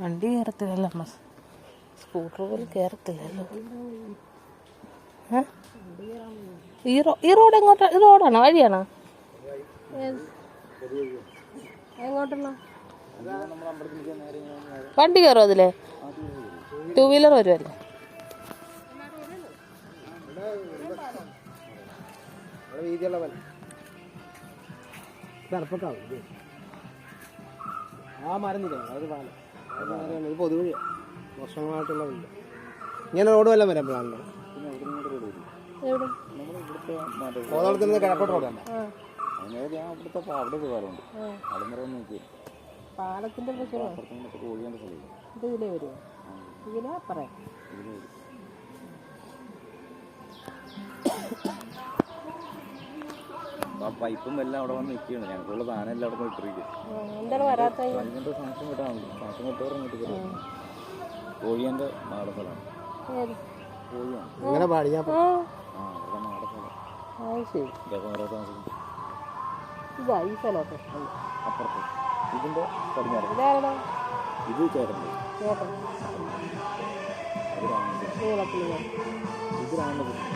വണ്ടി കയറത്തില്ലല്ലോ അമ്മ, സ്കൂട്ടർ പോലും കയറത്തില്ലല്ലോ. ഈ റോഡ് എങ്ങോട്ടാ? ഈ റോഡാണോ, വഴിയാണോ? എങ്ങോട്ടുള്ള വണ്ടി കയറും അതിലെ? 2 വീലർ വരുമല്ലേ? ആ മരുന്നില്ല, അത് പാലം ഇത് പൊതുവഴി വർഷങ്ങളായിട്ടുള്ള വീട്. ഇങ്ങനെ റോഡ് വല്ലതും വരുമ്പോഴാണല്ലോ കോതളത്തിൽ നിന്ന് കിഴക്കോട്ട് റോഡല്ല. പാലത്തിന്റെ ഇതിലേ വരുമോ? ഇതിലാ പറയാം. ആ പൈപ്പും എല്ലാം അവിടെ വന്ന് നിൽക്കുകയാണ്. ഞങ്ങൾക്കുള്ള സാധനം എല്ലാം അവിടെ ഇട്ടിരിക്കും. എന്താണ് വരാത്ത? അതിൻ്റെ സാക്ഷ്യം കിട്ടാറുണ്ട്. സാക്ഷ്യം കിട്ടാറുണ്ട്. കോഴിയൻ്റെ നാടൻ സ്ഥലമാണ്. കോഴിയാണ് അങ്ങനെ പാടിയാ ആ അവിടെ നാടൻ സ്ഥലം. ശരി, ഓരോ താമസിക്കും. ഇതാ ഈ സ്ഥലമൊക്കെ അപ്പുറത്ത് ഇതിൻ്റെ പടിഞ്ഞാറ്. ഇതാരടാ? ഇത് ചേട്ടൻ്റെ. ചേട്ടൻ അത് രാമപുരം. നീളത്തിൽ ഇത് രാമപുരം.